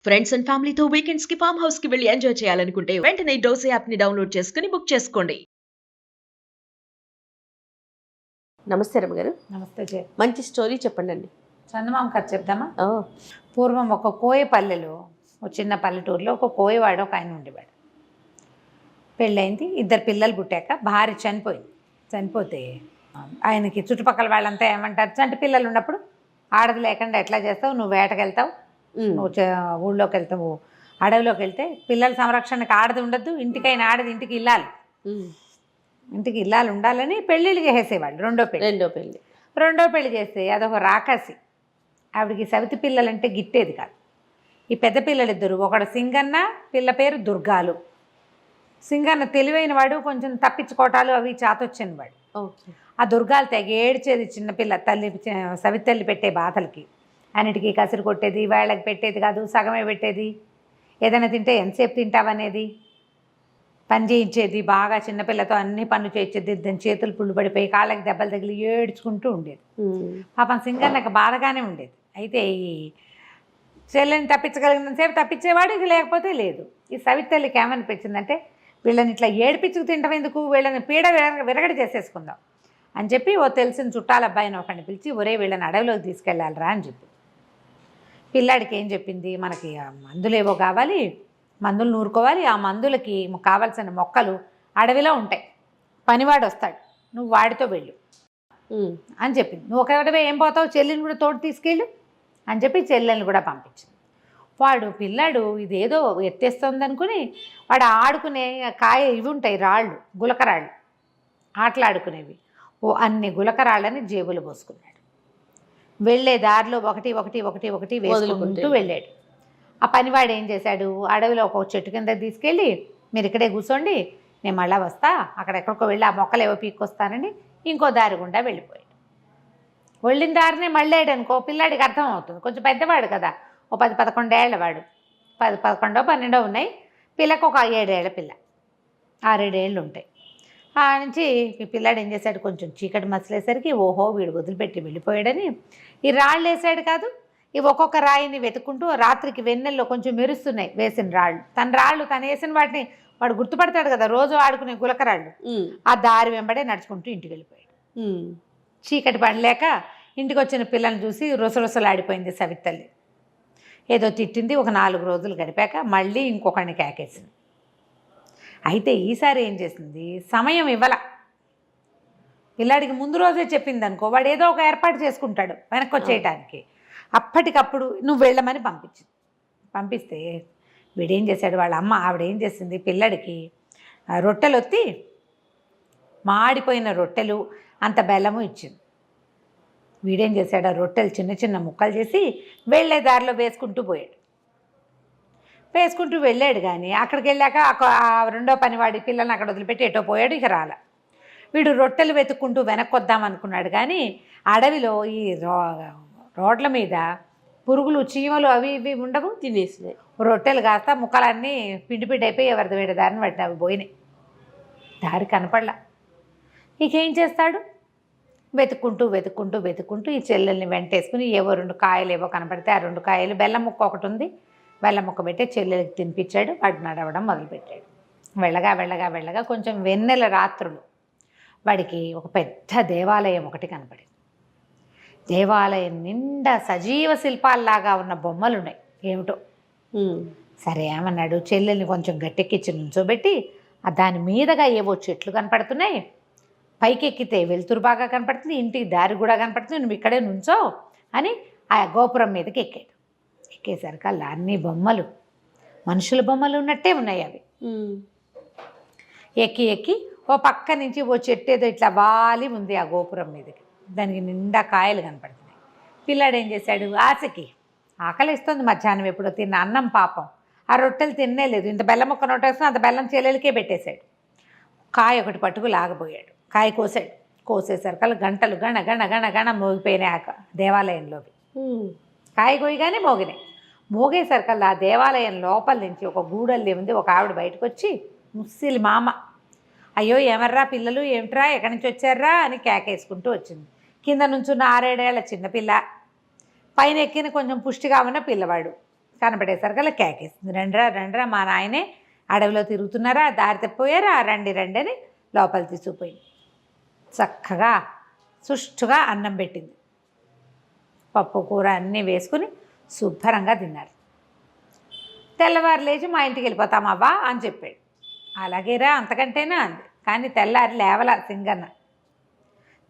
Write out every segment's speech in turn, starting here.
Friends and ఫ్యామిలీతో weekends కి farm house కి వెళ్ళి ఎంజాయ్ చేయాలనుకుంటే వెంటనే డోసే యాప్ ని డౌన్లోడ్ చేసుకుని బుక్ చేసుకోండి. నమస్తే రమ్మగారు. నమస్తే జయ. మంచి స్టోరీ చెప్పండి అండి. చందమామ కథ చెప్దామా? పూర్వం ఒక కోయపల్లెలో, ఒక చిన్న పల్లెటూరులో ఒక కోయవాడు ఒక ఆయన ఉండేవాడు. పెళ్ళయింది, 2 పిల్లలు పుట్టాక భార్య చనిపోతే ఆయనకి చుట్టుపక్కల వాళ్ళంతా ఏమంటారు, చంటి పిల్లలు ఉన్నప్పుడు ఆడది లేకుండా ఎట్లా చేస్తావు, నువ్వు వేటకు వెళ్తావు, నువ్వు ఊళ్ళోకి వెళ్తావు, అడవిలోకి వెళ్తే పిల్లల సంరక్షణకు ఆడది ఉండద్దు, ఇంటికైనా ఆడది ఇంటికి ఇల్లాలు ఉండాలని పెళ్ళిళ్ళు చేసేవాళ్ళు. రెండో పెళ్ళి చేస్తే అదొక రాకాసి. ఆవిడికి సవితి పిల్లలంటే గిట్టేది కాదు. ఈ పెద్ద పిల్లలిద్దరు, ఒకడు సింగన్న, పిల్ల పేరు దుర్గాలు. సింగన్న తెలివైన వాడు, కొంచెం తప్పించుకోవటాలు అవి చాతొచ్చిన వాడు. ఆ దుర్గాలు తెగ ఏడ్చేది చిన్నపిల్ల సవితి తల్లి పెట్టే బాధలకి. అన్నిటికీ కసిరి కొట్టేది, వేళ్ళకి పెట్టేది కాదు, సగమే పెట్టేది. ఏదైనా తింటే ఎంతసేపు తింటావనేది, పని చేయించేది, బాగా చిన్నపిల్లతో అన్ని పనులు చేయించేది. దాని చేతులు పుళ్ళు పడిపోయి కాళ్ళకి దెబ్బలు తగిలి ఏడ్చుకుంటూ ఉండేది. పాపం సింగన్నకు బాధగానే ఉండేది. అయితే ఈ చెల్లెని తప్పించగలిగినంతసేపు తప్పించేవాడు, ఇది లేకపోతే లేదు. ఈ సవితి తల్లికి ఏమనిపించిందంటే, వీళ్ళని ఇట్లా ఏడిపించుకు తింటాం ఎందుకు, వీళ్ళని పీడ విరగడి చేసేసుకుందాం అని చెప్పి ఓ తెలిసిన చుట్టాల అబ్బాయిని ఒకరిని పిలిచి, ఒరే వీళ్ళని అడవిలోకి తీసుకెళ్ళాలిరా అని చెప్పి. పిల్లాడికి ఏం చెప్పింది, మనకి మందులు ఏవో కావాలి, మందులు నూరుకోవాలి, ఆ మందులకి కావాల్సిన మొక్కలు అడవిలో ఉంటాయి, పనివాడు వస్తాడు, నువ్వు వాడితో వెళ్ళు అని చెప్పింది. నువ్వు ఒకటే ఏం పోతావు, చెల్లిని కూడా తోడు తీసుకెళ్ళు అని చెప్పి చెల్లెల్ని కూడా పంపించింది. పిల్లాడు ఇదేదో ఎత్తేస్తుంది అనుకుని వాడు ఆడుకునే కాయ ఇవి ఉంటాయి, రాళ్ళు, గులకరాళ్ళు, ఆటలాడుకునేవి, అన్ని గులకరాళ్ళని జేబులు పోసుకున్నాడు. వెళ్ళే దారిలో ఒకటి వేసుకుంటూ వెళ్ళాడు. ఆ పనివాడు ఏం చేశాడు, అడవిలో ఒక చెట్టు కింద తీసుకెళ్ళి, మీరు ఇక్కడే కూర్చోండి, నేను మళ్ళా వస్తా, అక్కడెక్కడికో వెళ్ళి ఆ మొక్కలు ఏవో పీక్కొస్తానని ఇంకో దారి గుండా వెళ్ళిపోయాడు. వెళ్ళిన దారినే మళ్ళాడు అనుకో, పిల్లాడికి అర్థం అవుతుంది, కొంచెం పెద్దవాడు కదా, ఓ 10-11 ఏళ్ల వాడు, 11-12 ఉన్నాయి. పిల్లకు ఒక 7 ఏళ్ల పిల్ల, 6-7 ఏళ్ళు ఉంటాయి. ఆ నుంచి ఈ పిల్లాడు ఏం చేశాడు, కొంచెం చీకటి మసలేసరికి ఓహో వీడు వదిలిపెట్టి వెళ్ళిపోయాడని ఈ రాళ్ళు వేసాడు కాదు, ఇవి ఒక్కొక్క రాయిని వెతుక్కుంటూ రాత్రికి వెన్నెల్లో కొంచెం మెరుస్తున్నాయి వేసిన రాళ్ళు. తను వేసిన వాటిని వాడు గుర్తుపడతాడు కదా, రోజు ఆడుకునే గులకరాళ్ళు. ఆ దారి వెంబడే నడుచుకుంటూ ఇంటికి వెళ్ళిపోయాడు. చీకటి పడలేక ఇంటికి వచ్చిన పిల్లల్ని చూసి రుసరుసలాడిపోయింది సవితి తల్లి. ఏదో తిట్టింది. ఒక 4 రోజులు గడిపాక మళ్ళీ ఇంకొకరిని కేకేసింది. అయితే ఈసారి ఏం చేసింది, సమయం ఇవ్వాల. పిల్లాడికి ముందు రోజే చెప్పింది అనుకో, వాడు ఏదో ఒక ఏర్పాటు చేసుకుంటాడు వెనక్కి వచ్చేయటానికి. అప్పటికప్పుడు నువ్వు వెళ్ళమని పంపిస్తే వీడేం చేశాడు, వాళ్ళ అమ్మ ఆవిడేం చేసింది, పిల్లడికి రొట్టెలు ఒత్తి, మాడిపోయిన రొట్టెలు అంత బెల్లము ఇచ్చింది. వీడేం చేశాడు, ఆ రొట్టెలు చిన్న చిన్న ముక్కలు చేసి వెళ్ళే దారిలో వేసుకుంటూ వెళ్ళాడు. కానీ అక్కడికి వెళ్ళాక ఆ రెండో పనివాడి పిల్లల్ని అక్కడ వదిలిపెట్టి ఎటో పోయాడు. ఇక రాల. వీడు రొట్టెలు వెతుక్కుంటూ వెనక్కి వద్దాం అనుకున్నాడు. కానీ అడవిలో ఈ రోడ్ల మీద పురుగులు, చీమలు అవి ఇవి ఉండవు, తినేసినాయి. రొట్టెలు కాస్త ముక్కలన్నీ పిండి అయిపోయి ఎవరిది వేడి దారిని పట్టిన అవి పోయినాయి. దారి కనపడలా. ఇకేం చేస్తాడు, వెతుక్కుంటూ ఈ చెల్లెల్ని వెంటేసుకుని ఏవో 2 కాయలు ఏవో కనపడితే ఆ 2 కాయలు, బెల్లం ముక్క ఒకటి ఉంది, బెల్లం ముక్క పెట్టి చెల్లెలకి తినిపించాడు. వాడు నడవడం మొదలుపెట్టాడు. వెళ్ళగా కొంచెం వెన్నెల రాత్రులు వాడికి ఒక పెద్ద దేవాలయం ఒకటి కనపడింది. దేవాలయం నిండా సజీవ శిల్పాల్లాగా ఉన్న బొమ్మలు ఉన్నాయి. ఏమిటో సరే ఏమన్నాడు, చెల్లెల్ని కొంచెం గట్టెక్కించి నుంచోబెట్టి దాని మీదగా ఏవో చెట్లు కనపడుతున్నాయి, పైకి ఎక్కితే వెలుతురు బాగా కనపడుతుంది, ఇంటికి దారి కూడా కనపడుతుంది, నువ్వు ఇక్కడే నుంచో అని ఆ గోపురం మీదకి ఎక్కాడు. ఎక్కేసరికి అలా అన్ని బొమ్మలు, మనుషుల బొమ్మలు ఉన్నట్టే ఉన్నాయి. అవి ఎక్కి ఓ పక్క నుంచి ఓ చెట్టు ఏదో ఇట్లా వాలి ఉంది ఆ గోపురం మీదకి. దానికి నిండా కాయలు కనపడుతున్నాయి. పిల్లాడు ఏం చేశాడు, ఆకలిస్తుంది, మధ్యాహ్నం ఎప్పుడో తిన్న అన్నం పాపం, ఆ రొట్టెలు తినలేదు. ఇంత బెల్లం ముక్క నోటేసుకుని అంత బెల్లం చెల్లెలకే పెట్టేశాడు. కాయ ఒకటి పట్టుకు లాగబోయాడు. కాయ కోసేసరికి గంటలు గణ మోగిపోయినాయి ఆ దేవాలయంలోకి. కాయ కోయగానే మోగేసరికల్లా ఆ దేవాలయం లోపల నుంచి ఒక గూడల్లి ఉంది. ఒక ఆవిడ బయటకు వచ్చి, ముస్సిలి మామ, అయ్యో ఏమర్రా పిల్లలు, ఏమిట్రా, ఎక్కడి నుంచి వచ్చారా అని కేకేసుకుంటూ వచ్చింది. కింద నుంచున్న 6-7 ఏళ్ల చిన్నపిల్ల, పైన ఎక్కిన కొంచెం పుష్టిగా ఉన్న పిల్లవాడు, కనపడేసరికి కేకేస్తుంది, రండ్రా రండ్రా మా నాయనే అడవిలో తిరుగుతున్నారా, దారి తప్పిపోయారా, రండి రండి అని లోపల తీసుకుపోయింది. చక్కగా సుష్టుగా అన్నం పెట్టింది, పప్పు కూర అన్నీ వేసుకుని శుభ్రంగా తిన్నారు. తెల్లవారు లేచి మా ఇంటికి వెళ్ళిపోతామవ్వా అని చెప్పాడు. అలాగేరా అంతకంటేనా అంది. కానీ తెల్లారి లేవలా సింగన్న.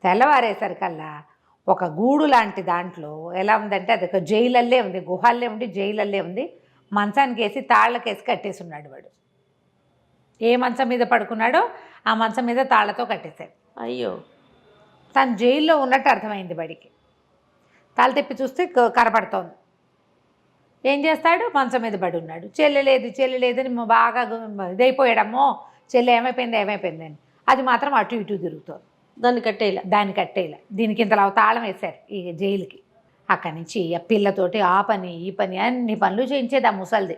తెల్లవారేసరికల్లా ఒక గూడు లాంటి దాంట్లో ఎలా ఉందంటే అది ఒక జైలల్లే ఉంది, గుహల్లే ఉండి జైలల్లే ఉంది. మంచానికి వేసి తాళ్ళకేసి కట్టేసి ఉన్నాడు వాడు. ఏ మంచం మీద పడుకున్నాడో ఆ మంచం మీద తాళ్లతో కట్టేశాడు. అయ్యో, తను జైల్లో ఉన్నట్టు అర్థమైంది వాడికి. తాళ్ళు తెప్పి చూస్తే కనపడుతోంది. ఏం చేస్తాడు, మంచం మీద పడి ఉన్నాడు. చెల్లి లేదని బాగా ఇదైపోయాడమ్మో, చెల్లి ఏమైపోయిందని. అది మాత్రం అటు ఇటు తిరుగుతోంది. దాన్ని కట్టేలా దీనికి ఇంతలా తాళం వేశారు ఈ జైలుకి. అక్కడి నుంచి ఆ పిల్లతోటి ఆ పని ఈ పని అన్ని పనులు చేయించేది ఆ ముసలిది.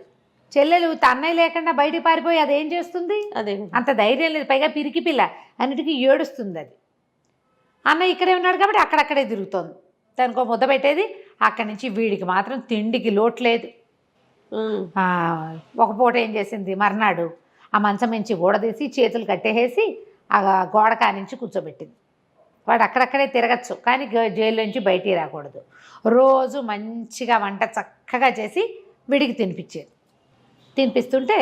చెల్లెలు తన్నయ్య లేకుండా బయటికి పారిపోయి అదేం చేస్తుంది, అదే అంత ధైర్యం లేదు. పైగా పిరికి పిల్ల, అన్నిటికీ ఏడుస్తుంది అది. అన్నయ్య ఇక్కడే ఉన్నాడు కాబట్టి అక్కడక్కడే తిరుగుతోంది. దానికో ముద్ద పెట్టేది. అక్కడి నుంచి వీడికి మాత్రం తిండికి లోటు లేదు. ఒక పూట ఏం చేసింది, మర్నాడు ఆ మంచం నుంచి గోడ తీసి చేతులు కట్టేసి ఆ గోడ కానించి కూర్చోబెట్టింది. వాడు అక్కడక్కడే తిరగచ్చు కానీ జైలు నుంచి బయటికి రాకూడదు. రోజు మంచిగా వంట చక్కగా చేసి వీడికి తినిపిస్తుంటే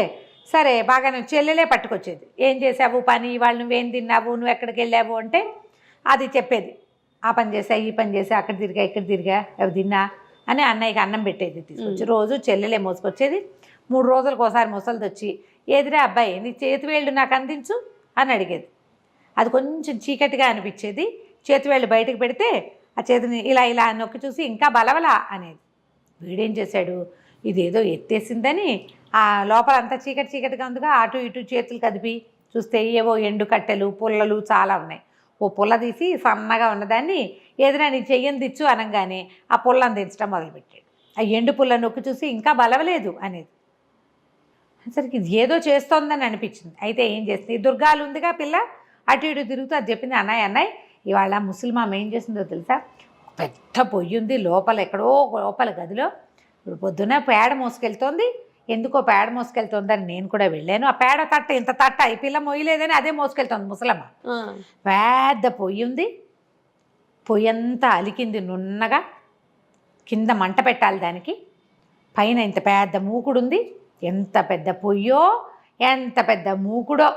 సరే బాగానే చెల్లెలే పట్టుకొచ్చేది. ఏం చేసావు పని, ఇవాళ నువ్వేం తిన్నావు, నువ్వు ఎక్కడికి వెళ్ళావు అంటే అది చెప్పేది. ఆ పని చేసా ఈ పని చేసా, అక్కడ తిరిగా ఇక్కడ తిరిగా, అవి తిన్నా అని అన్నయ్యకి అన్నం పెట్టేది తీసుకొచ్చి. రోజు చెల్లెలే మోసుకొచ్చేది. 3 రోజులకు ఒకసారి ముసలిది వచ్చి, ఏదిరా అబ్బాయి నీ చేతి వేళ్ళు నాకు అందించు అని అడిగేది. అది కొంచెం చీకటిగా అనిపించేది. చేతి వేళ్ళు బయటకు పెడితే ఆ చేతిని ఇలా ఇలా నొక్కి చూసి ఇంకా బలవలా అనేది. వీడేం చేశాడు, ఇదేదో ఎత్తేసిందని ఆ లోపలంతా చీకటిగా ఉందిగా, అటు ఇటు చేతులు కదిపి చూస్తే ఏవో ఎండు కట్టెలు పుల్లలు చాలా ఉన్నాయి. ఓ పుల్ల తీసి సన్నగా ఉన్నదాన్ని ఏదైనా నీ చెయ్యని దిచ్చు అనగానే ఆ పుల్లని దించడం మొదలుపెట్టాడు. ఆ ఎండు పుల్ల నొక్కి చూసి ఇంకా బలవలేదు అనేది. సరికి ఇది ఏదో చేస్తోందని అనిపించింది. అయితే ఏం చేస్తుంది, దుర్గాలు ఉందిగా పిల్ల, అటు ఇటు తిరుగుతూ అది చెప్పింది, అన్నయ్య ఇవాళ ముసలిమామ ఏం చేసిందో తెలుసా, పెద్ద పొయ్యి ఉంది లోపల, ఎక్కడో లోపల గదిలో. ఇప్పుడు పొద్దున్న పేడ మోసుకెళ్తోంది. ఎందుకో పేడ మోసుకెళ్తోందని నేను కూడా వెళ్ళాను. ఆ పేడ తట్ట ఇంత తట్ట ఈ పిల్ల మొయ్యలేదని అదే మోసుకెళ్తోంది ముసలమ్మ. పెద్ద పొయ్యి ఉంది, పొయ్యి అంతా అలికింది నున్నగా, కింద మంట పెట్టాలి దానికి, పైన ఇంత పెద్ద మూకుడుంది. ఎంత పెద్ద పొయ్యో ఎంత పెద్ద మూకుడో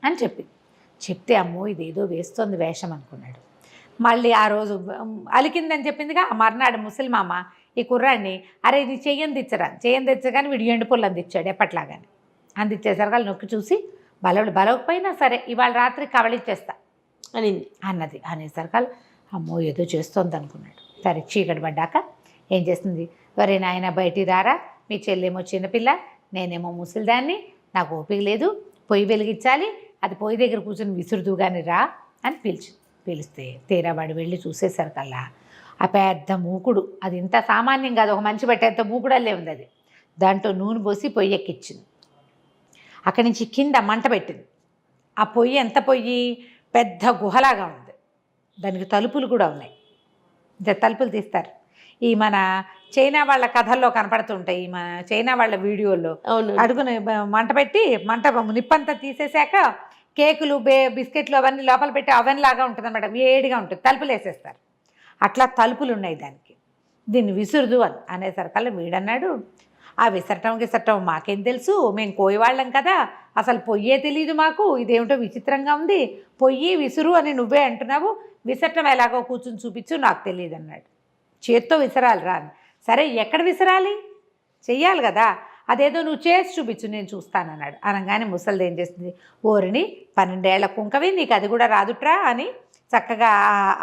అని చెప్తే అమ్మో ఇదేదో వేస్తోంది వేషం అనుకున్నాడు. మళ్ళీ ఆ రోజు అలికిందని చెప్పిందిగా, ఆ మర్నాడు ముసలిమామ ఈ కుర్రాడిని అరే ఇది చెయ్యని తెచ్చగానే వీడు ఎండు పుల్లు అందించాడు ఎప్పట్లాగానే. అందించేసరికి నొక్కి చూసి బలవకపోయినా సరే ఇవాళ రాత్రి కవళిచ్చేస్తా అన్నది. అనేసరికి అమ్మో ఏదో చేస్తోంది అనుకున్నాడు. సరే చీకటి పడ్డాక ఏం చేస్తుంది, వరే నాయన బయటికి రారా, మీ చెల్లేమో చిన్నపిల్ల, నేనేమో ముసలిదాన్ని, నాకు ఓపిక లేదు, పొయ్యి వెలిగించాలి, అది పొయ్యి దగ్గర కూర్చొని విసురుదు కానీ రా అని పిలిస్తే తీరావాడు వెళ్ళి చూసేసరికల్లా ఆ పెద్ద మూకుడు, అది ఇంత సామాన్యం కాదు, ఒక మంచి పెట్టేంత మూకుడల్లే ఉంది. అది దాంట్లో నూనె పోసి పొయ్యి ఎక్కించింది. అక్కడి నుంచి కింద మంట పెట్టింది. ఆ పొయ్యి ఎంత పొయ్యి, పెద్ద గుహలాగా ఉంది. దానికి తలుపులు కూడా ఉన్నాయి. తలుపులు తీస్తారు. ఈ మన చైనా వాళ్ళ కథల్లో కనపడుతుంటాయి, ఈ మన చైనా వాళ్ళ వీడియోల్లో అడుగుని మంట పెట్టి నిప్పంతా తీసేశాక కేకులు బిస్కెట్లు అవన్నీ లోపల పెట్టి అవెన్ లాగా ఉంటుంది అన్నమాట, వేడిగా ఉంటుంది, తలుపులు వేసేస్తారు. అట్లా తలుపులు ఉన్నాయి దానికి. దీన్ని విసురుదు అనేసరికల్లా వీడన్నాడు, ఆ విసరటం మాకేం తెలుసు, మేము కోయవాళ్ళం కదా, అసలు పొయ్యే తెలియదు మాకు, ఇదేమిటో విచిత్రంగా ఉంది, పొయ్యి విసురు అని నువ్వే అంటున్నావు, విసరటం ఎలాగో కూర్చుని చూపించు నాకు తెలియదు అన్నాడు. చేత్తో విసరాలి రా. సరే ఎక్కడ విసరాలి, చెయ్యాలి కదా, అదేదో నువ్వు చేసి చూపించు నేను చూస్తానన్నాడు. అనగానే ముసలిది ఏం చేస్తుంది, ఓరిని 12 ఏళ్ల కుంకవి నీకు అది కూడా రాదుట్రా అని చక్కగా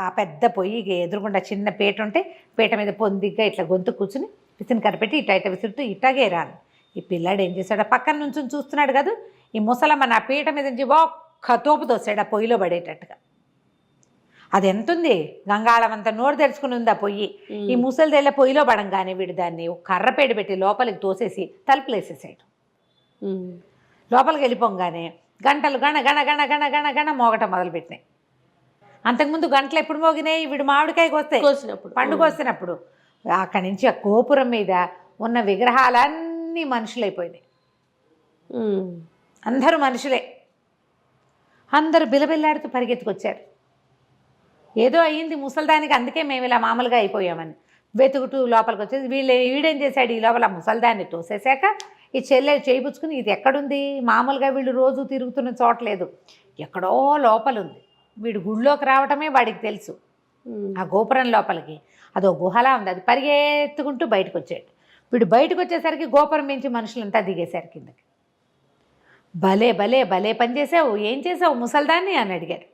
ఆ పెద్ద పొయ్యి ఎదురుగుండా చిన్న పీట ఉంటే పీట మీద పొందిగ్గా ఇట్లా గొంతు కూర్చుని విసిని కనిపెట్టి ఇట్లా విసురుతూ ఇట్లాగే రాను. ఈ పిల్లాడు ఏం చేశాడు, పక్కన నుంచి చూస్తున్నాడు కదా, ఈ ముసలమ్మ నా పీట మీద నుంచి ఒక్క తోపు తోసాడు ఆ పొయ్యిలో పడేటట్టుగా. అది ఎంతుంది, గంగాళం అంతా నోరు తెరుచుకుని ఉంది ఆ పొయ్యి. ఈ ముసలిదేళ్ళ పొయ్యిలో పడంగానే వీడు దాన్ని ఒక కర్రపేట పెట్టి లోపలికి తోసేసి తలుపులు వేసేసాడు. లోపలికి వెళ్ళిపోగానే గంటలు గణ గణ గణ గణ గణ గణ మోగటం మొదలుపెట్టినాయి. అంతకుముందు గంటలు ఎప్పుడు మోగినాయి, వీడు మామిడికాయ కోస్తే పండుగ వస్తున్నప్పుడు అక్కడి నుంచి ఆ గోపురం మీద ఉన్న విగ్రహాలన్నీ మనుషులైపోయినాయి. అందరూ మనుషులే. అందరూ బిలబిల్లాడుతూ పరిగెత్తుకొచ్చారు. ఏదో అయ్యింది ముసల్దానికి, అందుకే మేము ఇలా మామూలుగా అయిపోయామని వెతుకుతూ లోపలికి వచ్చేసి వీడేం చేశాడు, ఈ లోపల ముసల్దాన్ని తోసేశాక ఈ చెల్లెలు చేయిపుచ్చుకుని ఇది ఎక్కడుంది, మామూలుగా వీళ్ళు రోజు తిరుగుతున్న చోట్లేదు, ఎక్కడో లోపల ఉంది. వీడు గుళ్ళోకి రావటమే వాడికి తెలుసు. ఆ గోపురం లోపలికి అదో గుహలా ఉంది. అది పరిగెత్తుకుంటూ బయటకు వచ్చాడు. వీడు బయటకు వచ్చేసరికి గోపురం మించి మనుషులంతా దిగేశారు కిందకి. భలే భలే భలే పని చేసావు, ఏం చేసావు ముసల్దాన్ని అని అడిగారు.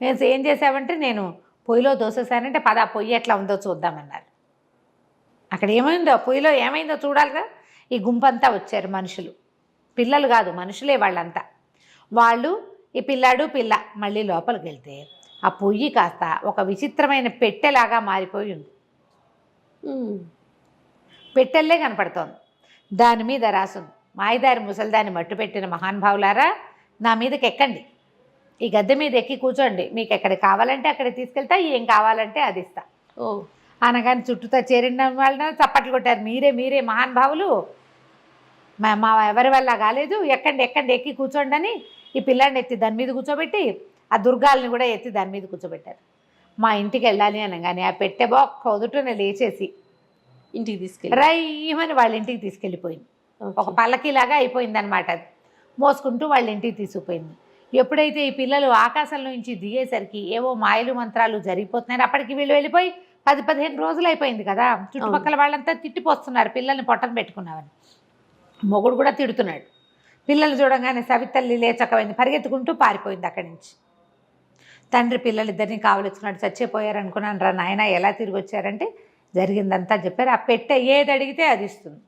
నేను ఏం చేసావంటే నేను పొయ్యిలో దోసేసానంటే పద పొయ్యి ఎట్లా ఉందో చూద్దామన్నారు. అక్కడ ఏమైందో, పొయ్యిలో ఏమైందో చూడాలిగా. ఈ గుంపంతా వచ్చారు మనుషులు, పిల్లలు కాదు మనుషులే వాళ్ళంతా. వాళ్ళు ఈ పిల్లాడు పిల్ల మళ్ళీ లోపలికి వెళ్తే ఆ పొయ్యి కాస్త ఒక విచిత్రమైన పెట్టెలాగా మారిపోయి ఉంది. పెట్టెల్లే కనపడుతోంది. దాని మీద రాసుంది, మాయదారి ముసల్దాన్ని మట్టు పెట్టిన మహానుభావులారా నా మీదకి ఎక్కండి, ఈ గద్దె మీద ఎక్కి కూర్చోండి, మీకు ఎక్కడికి కావాలంటే అక్కడికి తీసుకెళ్తా, ఏం కావాలంటే అది ఇస్తా. అనగానే చుట్టూతో చేరిన వాళ్ళని చప్పట్లు కొట్టారు. మీరే మహానుభావులు, మా ఎవరి వల్ల కాలేదు, ఎక్కండి ఎక్కి కూర్చోండి అని ఈ పిల్లాడిని ఎత్తి దాని మీద కూర్చోబెట్టి ఆ దుర్గాల్ని కూడా ఎత్తి దాని మీద కూర్చోబెట్టారు. మా ఇంటికి వెళ్ళాలి అనగానే ఆ పెట్టె బొక్క వదుటనే లేచేసి ఇంటికి తీసుకెళ్ళి రయ్యమని వాళ్ళ ఇంటికి తీసుకెళ్ళిపోయింది. ఒక పల్లకీలాగా అయిపోయింది అనమాట. అది మోసుకుంటూ వాళ్ళ ఇంటికి తీసుకుపోయింది. ఎప్పుడైతే ఈ పిల్లలు ఆకాశంలో నుంచి దిగేసరికి ఏవో మాయలు మంత్రాలు జరిగిపోతున్నాయి. అప్పటికి వీళ్ళు వెళ్ళిపోయి 10-15 రోజులు అయిపోయింది కదా. చుట్టుపక్కల వాళ్ళంతా తిట్టిపోస్తున్నారు పిల్లల్ని పొట్టన పెట్టుకున్నామని. మొగుడు కూడా తిడుతున్నాడు. పిల్లలు చూడగానే సవితల్లి లేచకపోయింది, పరిగెత్తుకుంటూ పారిపోయింది అక్కడి నుంచి. తండ్రి పిల్లలిద్దరిని కావలించుకున్నాడు. చచ్చిపోయారు అనుకున్నాను రా నాయన, ఎలా తిరిగి వచ్చారంటే జరిగిందంతా చెప్పారు. ఆ పెట్టె ఏది అడిగితే అది ఇస్తుంది.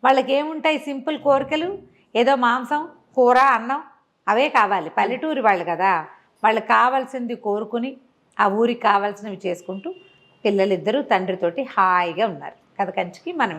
వాళ్ళకి ఏముంటాయి సింపుల్ కోరికలు, ఏదో మాంసం కూర అన్నం అవే కావాలి. పల్లెటూరి వాళ్ళు కదా, వాళ్ళకి కావాల్సింది కోరుకుని ఆ ఊరికి కావాల్సినవి చేసుకుంటూ పిల్లలిద్దరూ తండ్రితోటి హాయిగా ఉన్నారు. కథ కంచికి మనం